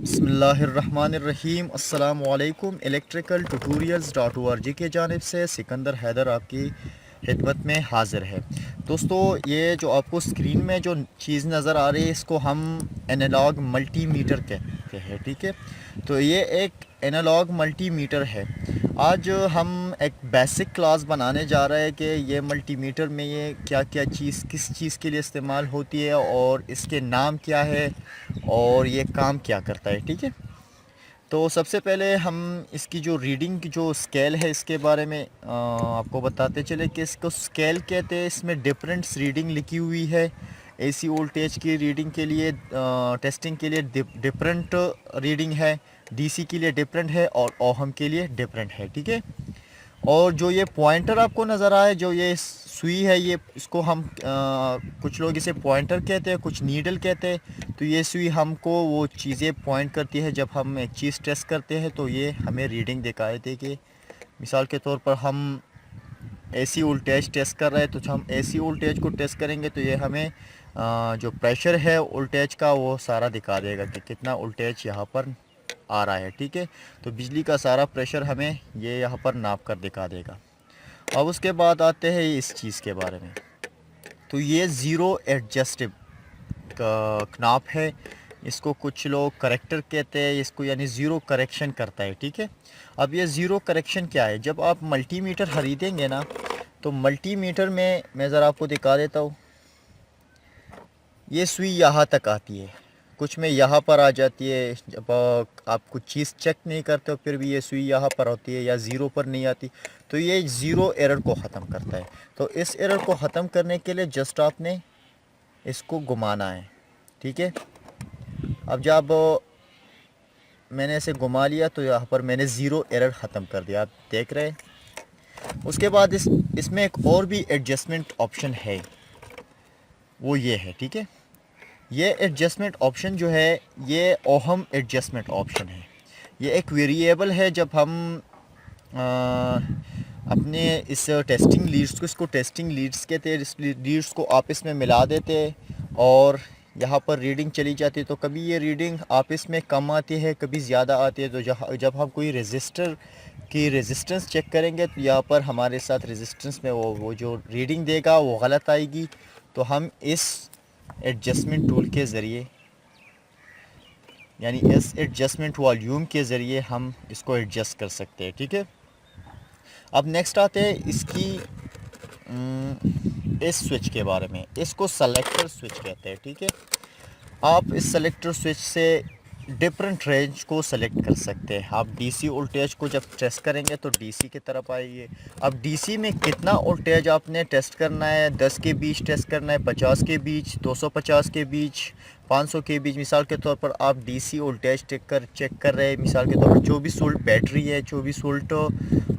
बिस्मिल्लाहिर्रहमानिर्रहीम अस्सलामुअलैकुम। इलेक्ट्रिकल ट्यूटोरियल्स.org की जानिब से सिकंदर हैदर आपकी खिदमत में हाज़िर है। दोस्तों, ये जो आपको स्क्रीन में जो चीज़ नज़र आ रही है इसको हम एनालॉग मल्टीमीटर कहते हैं। ठीक है, तो ये एक एनालॉग मल्टीमीटर है। आज हम एक बेसिक क्लास बनाने जा रहे हैं कि ये मल्टीमीटर में ये क्या क्या चीज़ किस चीज़ के लिए इस्तेमाल होती है और इसके नाम क्या है और ये काम क्या करता है। ठीक है, तो सबसे पहले हम इसकी जो रीडिंग की जो स्केल है इसके बारे में आपको बताते चले कि इसको स्केल कहते हैं। इसमें डिफरेंट्स रीडिंग लिखी हुई है। एसी वोल्टेज की रीडिंग के लिए टेस्टिंग के लिए डिफरेंट रीडिंग है, डीसी के लिए डिफरेंट है और ओहम के लिए डिफरेंट है। ठीक है, और जो ये पॉइंटर आपको नज़र आए, जो ये सुई है, ये इसको हम कुछ लोग इसे पॉइंटर कहते हैं, कुछ नीडल कहते हैं। तो ये सुई हमको वो चीज़ें पॉइंट करती है। जब हम एक चीज़ टेस्ट करते हैं तो ये हमें रीडिंग दिखाए थे कि मिसाल के तौर पर हम एसी वोल्टेज टेस्ट कर रहे हैं, तो हम एसी वोल्टेज को टेस्ट करेंगे तो ये हमें जो प्रेशर है वोल्टेज का वो सारा दिखा देगा कि कितना वोल्टेज यहाँ पर आ रहा है। ठीक है, तो बिजली का सारा प्रेशर हमें ये यहाँ पर नाप कर दिखा देगा। अब उसके बाद आते हैं इस चीज़ के बारे में। तो ये ज़ीरो एडजस्टिव का कनाप है। इसको कुछ लोग करेक्टर कहते हैं, इसको यानी ज़ीरो करेक्शन करता है। ठीक है, अब ये ज़ीरो करेक्शन क्या है? जब आप मल्टीमीटर ख़रीदेंगे ना, तो मल्टीमीटर में मैं ज़रा आपको दिखा देता हूँ। ये सुई यहाँ तक आती है, कुछ में यहाँ पर आ जाती है। जब आप कुछ चीज़ चेक नहीं करते हो फिर भी ये सुई यहाँ पर होती है या ज़ीरो पर नहीं आती, तो ये ज़ीरो एरर को ख़त्म करता है। तो इस एरर को ख़त्म करने के लिए जस्ट आपने इसको घुमाना है। ठीक है, अब जब मैंने इसे घुमा लिया तो यहाँ पर मैंने ज़ीरो एरर ख़त्म कर दिया, आप देख रहे हैं। उसके बाद इसमें एक और भी एडजस्टमेंट ऑप्शन है, वो ये है। ठीक है, ये एडजस्टमेंट ऑप्शन जो है ये ओहम एडजस्टमेंट ऑप्शन है। ये एक वेरिएबल है। जब हम अपने इस टेस्टिंग लीड्स को, इसको टेस्टिंग लीड्स कहते हैं, इस लीड्स को आपस में मिला देते हैं और यहाँ पर रीडिंग चली जाती है। तो कभी ये रीडिंग आपस में कम आती है, कभी ज़्यादा आती है। तो जब हम कोई रेजिस्टर की रेजिस्टेंस चेक करेंगे तो यहाँ पर हमारे साथ रेजिस्टेंस में वो जो रीडिंग देगा वो गलत आएगी। तो हम इस एडजस्टमेंट टूल के ज़रिए यानी इस एडजस्टमेंट वॉल्यूम के ज़रिए हम इसको एडजस्ट कर सकते हैं। ठीक है, अब नेक्स्ट आते हैं इसकी इस स्विच के बारे में। इसको सेलेक्टर स्विच कहते हैं। ठीक है, आप इस सेलेक्टर स्विच से डिफरेंट रेंज को सेलेक्ट कर सकते हैं। आप डीसी वोल्टेज को जब टेस्ट करेंगे तो डीसी की तरफ आइए। अब डीसी में कितना वोल्टेज आपने टेस्ट करना है? 10 के बीच टेस्ट करना है, 50 के बीच, 250 के बीच, 500 के बीच। मिसाल के तौर पर आप डीसी वोल्टेज चेक कर रहे हैं। मिसाल के तौर पर 24 वोल्ट बैटरी है, 24 वोल्ट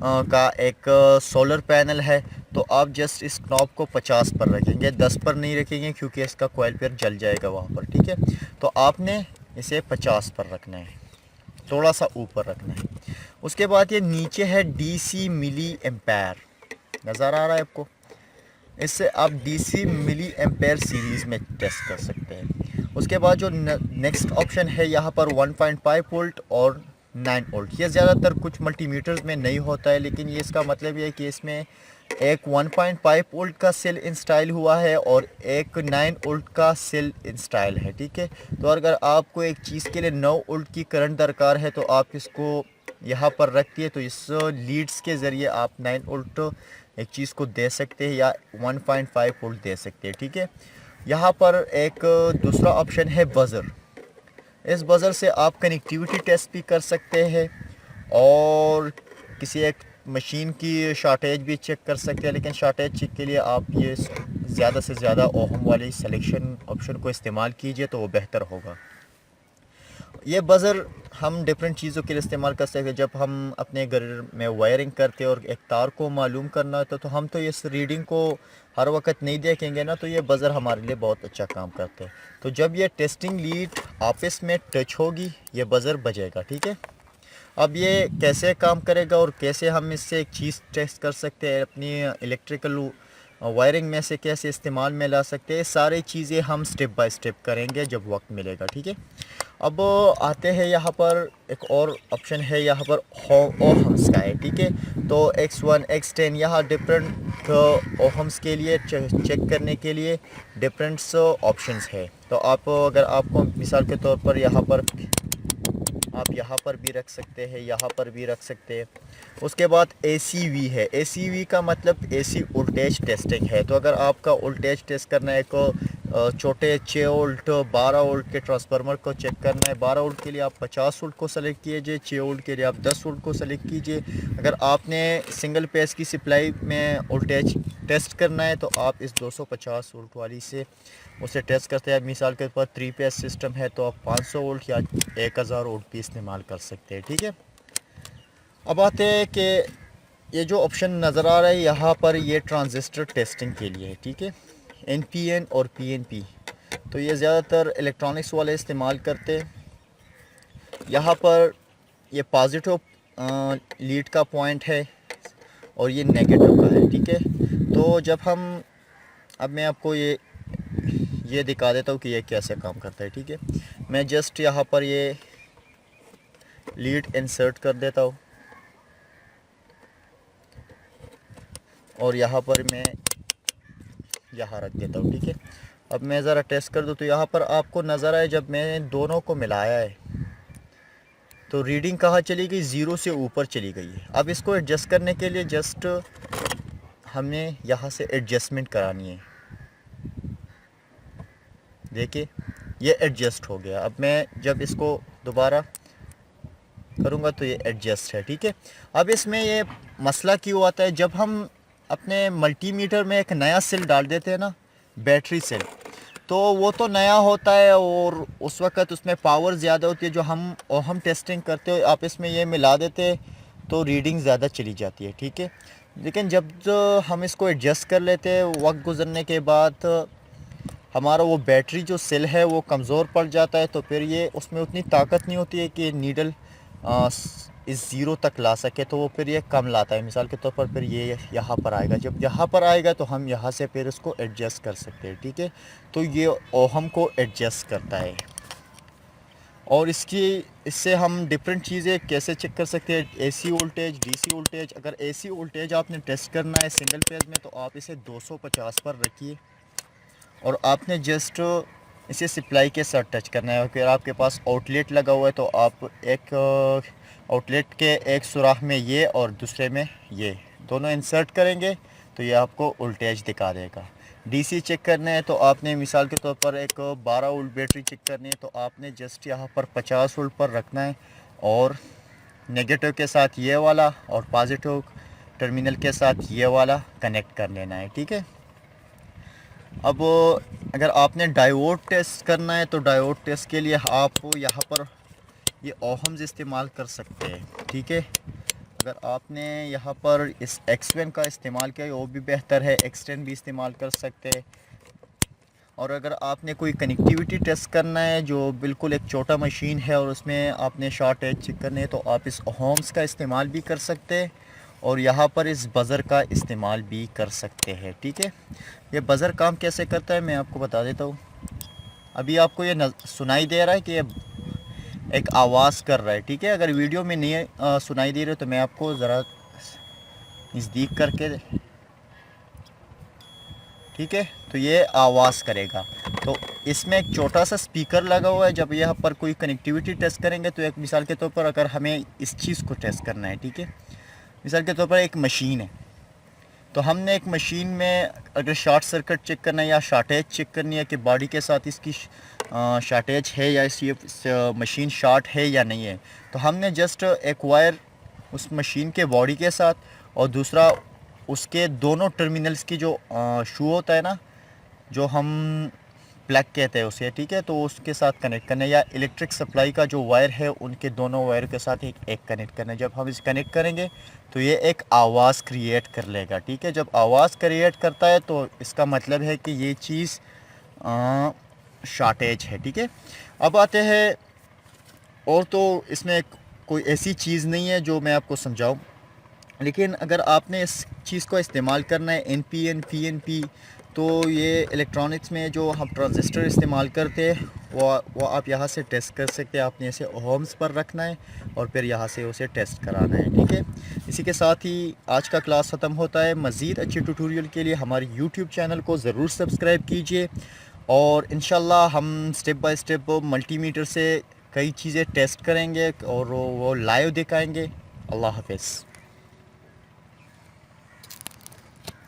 का एक सोलर पैनल है। तो आप जस्ट इस नॉब को 50 पर रखेंगे, 10 पर नहीं रखेंगे क्योंकि इसका कोयल फिर जल जाएगा वहाँ पर। ठीक है, तो आपने इसे 50 पर रखना है, थोड़ा सा ऊपर रखना है। उसके बाद ये नीचे है डीसी मिली एम्पेयर, नज़र आ रहा है आपको? इससे आप डीसी मिली एम्पेयर सीरीज़ में टेस्ट कर सकते हैं। उसके बाद जो नेक्स्ट ऑप्शन है यहाँ पर 1.5 वोल्ट और 9 वोल्ट। ये ज़्यादातर कुछ मल्टीमीटर्स में नहीं होता है, लेकिन ये इसका मतलब ये है कि इसमें एक 1.5 वोल्ट का सेल इंस्टॉल हुआ है और एक 9 वोल्ट का सेल इंस्टॉल है। ठीक है, तो अगर आपको एक चीज़ के लिए 9 वोल्ट की करंट दरकार है तो आप इसको यहाँ पर रखती है, तो इस लीड्स के ज़रिए आप 9 वोल्ट एक चीज़ को दे सकते हैं या 1.5 वोल्ट दे सकते हैं। ठीक है, यहाँ पर एक दूसरा ऑप्शन है बज़र। इस बज़र से आप कनेक्टिविटी टेस्ट भी कर सकते हैं और किसी एक मशीन की शॉर्टेज भी चेक कर सकते हैं। लेकिन शॉर्टेज चेक के लिए आप ये ज़्यादा से ज़्यादा ओहम वाली सिलेक्शन ऑप्शन को इस्तेमाल कीजिए तो वो बेहतर होगा। ये बज़र हम डिफरेंट चीज़ों के लिए इस्तेमाल कर सकते हैं। जब हम अपने घर में वायरिंग करते हैं और एक तार को मालूम करना होता तो हम तो इस रीडिंग को हर वक्त नहीं देखेंगे ना, तो ये बज़र हमारे लिए बहुत अच्छा काम करते हैं। तो जब ये टेस्टिंग लीड आपस में टच होगी ये बज़र बजेगा। ठीक है, अब ये कैसे काम करेगा और कैसे हम इससे एक चीज़ टेस्ट कर सकते हैं, अपनी इलेक्ट्रिकल वायरिंग में से कैसे इस्तेमाल में ला सकते हैं, सारी चीज़ें हम स्टेप बाय स्टेप करेंगे जब वक्त मिलेगा। ठीक है, अब आते हैं यहाँ पर एक और ऑप्शन है यहाँ पर ओहम्स का है, ठीक है। तो X1 X10 यहाँ डिफरेंट ओहम्स के लिए चेक करने के लिए डिफरेंट ऑप्शंस है। तो आप अगर आपको मिसाल के तौर पर यहाँ पर आप यहाँ पर भी रख सकते हैं, यहाँ पर भी रख सकते हैं। उसके बाद ACV है। ACV का मतलब AC वोल्टेज टेस्टिंग है। तो अगर आपका वोल्टेज टेस्ट करना है को छोटे 6 वोल्ट 12 वोल्ट के ट्रांसफार्मर को चेक करना है, 12 वोल्ट के लिए आप 50 वोल्ट को सेलेक्ट कीजिए, 6 वोल्ट के लिए आप 10 वोल्ट को सेलेक्ट कीजिए। अगर आपने सिंगल पेज की सप्लाई में वोल्टेज टेस्ट करना है तो आप इस 250 वोल्ट वाली से उसे टेस्ट करते हैं। मिसाल के तौर पर 3 पेज सिस्टम है तो आप 500 वोल्ट या 1000 वोल्ट भी इस्तेमाल कर सकते हैं, ठीक है। अब आते हैं कि ये जो ऑप्शन नज़र आ रहा है यहाँ पर, ये ट्रांजिस्टर टेस्टिंग के लिए है, ठीक है। NPN और PNP, तो ये ज़्यादातर इलेक्ट्रॉनिक्स वाले इस्तेमाल करते हैं। यहाँ पर ये पॉजिटिव लीड का पॉइंट है और ये नेगेटिव का है, ठीक है। तो जब हम अब मैं आपको ये दिखा देता हूँ कि ये कैसे काम करता है, ठीक है। मैं जस्ट यहाँ पर ये लीड इंसर्ट कर देता हूँ और यहाँ पर मैं यहाँ रख देता हूँ, ठीक है। अब मैं ज़रा टेस्ट कर दूँ तो यहाँ पर आपको नज़र आए जब मैंने दोनों को मिलाया है तो रीडिंग कहाँ चली गई, 0 से ऊपर चली गई है। अब इसको एडजस्ट करने के लिए जस्ट हमें यहाँ से एडजस्टमेंट करानी है। देखिए ये एडजस्ट हो गया। अब मैं जब इसको दोबारा करूँगा तो ये एडजस्ट है, ठीक है। अब इसमें ये मसला क्यों आता है, जब हम अपने मल्टीमीटर में एक नया सेल डाल देते हैं ना, बैटरी सेल, तो वो तो नया होता है और उस वक़्त उसमें पावर ज़्यादा होती है। जो हम टेस्टिंग करते हो आप इसमें ये मिला देते तो रीडिंग ज़्यादा चली जाती है, ठीक है। लेकिन जब हम इसको एडजस्ट कर लेते हैं, वक्त गुजरने के बाद हमारा वो बैटरी जो सेल है वो कमज़ोर पड़ जाता है, तो फिर ये उसमें उतनी ताकत नहीं होती है कि नीडल इस ज़ीरो तक ला सके, तो वो फिर ये कम लाता है। मिसाल के तौर पर फिर ये यहाँ पर आएगा, जब यहाँ पर आएगा तो हम यहाँ से फिर इसको एडजस्ट कर सकते हैं, ठीक है। तो ये ओहम को एडजस्ट करता है। और इससे हम डिफरेंट चीज़ें कैसे चेक कर सकते हैं, AC वोल्टेज, DC वोल्टेज। अगर AC वोल्टेज आपने टेस्ट करना है सिंगल फेज में तो आप इसे 250 पर रखिए और आपने जस्ट इसे सप्लाई के साथ टच करना है। अगर आपके पास आउटलेट लगा हुआ है तो आप एक आउटलेट के एक सुराख में ये और दूसरे में ये दोनों इंसर्ट करेंगे तो ये आपको वोल्टेज दिखा देगा। DC चेक करना है तो आपने मिसाल के तौर पर एक 12 वोल्ट बैटरी चेक करनी है तो आपने जस्ट यहाँ पर 50 वोल्ट पर रखना है और नेगेटिव के साथ ये वाला और पॉजिटिव टर्मिनल के साथ ये वाला कनेक्ट कर लेना है, ठीक है। अब अगर आपने डायोड टेस्ट करना है तो डायोड टेस्ट के लिए आप यहाँ पर ये ओहम्स इस्तेमाल कर सकते हैं, ठीक है। अगर आपने यहाँ पर इस X1 का इस्तेमाल किया वो भी बेहतर है, X10 भी इस्तेमाल कर सकते हैं। और अगर आपने कोई कनेक्टिविटी टेस्ट करना है जो बिल्कुल एक छोटा मशीन है और उसमें आपने शॉर्ट एज चेक करने है तो आप इस ओहम्स का इस्तेमाल भी कर सकते हैं और यहाँ पर इस बज़र का इस्तेमाल भी कर सकते हैं, ठीक है। ये बज़र काम कैसे करता है मैं आपको बता देता हूँ। अभी आपको ये सुनाई दे रहा है कि ये एक आवाज़ कर रहा है, ठीक है। अगर वीडियो में नहीं सुनाई दे रहा तो मैं आपको ज़रा नज़दीक करके, ठीक है, तो ये आवाज़ करेगा। तो इसमें एक छोटा सा स्पीकर लगा हुआ है। जब यहाँ पर कोई कनेक्टिविटी टेस्ट करेंगे तो एक मिसाल के तौर पर अगर हमें इस चीज़ को टेस्ट करना है, ठीक है, मिसाल के तौर पर एक मशीन है तो हमने एक मशीन में अगर शॉर्ट सर्किट चेक करना है या शॉर्टेज चेक करनी है कि बॉडी के साथ इसकी शॉर्टेज है या इस मशीन शॉर्ट है या नहीं है, तो हमने जस्ट एक वायर उस मशीन के बॉडी के साथ और दूसरा उसके दोनों टर्मिनल्स की जो शू होता है ना, जो हम प्लग कहते हैं उसे, ठीक है, तो उसके साथ कनेक्ट करना है। या इलेक्ट्रिक सप्लाई का जो वायर है उनके दोनों वायर के साथ एक कनेक्ट करना है। जब हम इसे कनेक्ट करेंगे तो ये एक आवाज़ क्रिएट कर लेगा, ठीक है। जब आवाज़ क्रिएट करता है तो इसका मतलब है कि ये चीज़ शॉर्टेज है, ठीक है। अब आते हैं, और तो इसमें कोई ऐसी चीज़ नहीं है जो मैं आपको समझाऊं, लेकिन अगर आपने इस चीज़ को इस्तेमाल करना है NPN PNP तो ये इलेक्ट्रॉनिक्स में जो हम ट्रांजिस्टर इस्तेमाल करते हैं वो आप यहाँ से टेस्ट कर सकते हैं। आपने इसे ओहम्स पर रखना है और फिर यहाँ से उसे टेस्ट कराना है, ठीक है। इसी के साथ ही आज का क्लास ख़त्म होता है। मज़ीद अच्छे ट्यूटोरियल के लिए हमारे यूट्यूब चैनल को ज़रूर सब्सक्राइब कीजिए और इंशाल्लाह हम स्टेप बाय स्टेप मल्टीमीटर से कई चीज़ें टेस्ट करेंगे और वो लाइव दिखाएंगे। अल्लाह हाफ़िज़।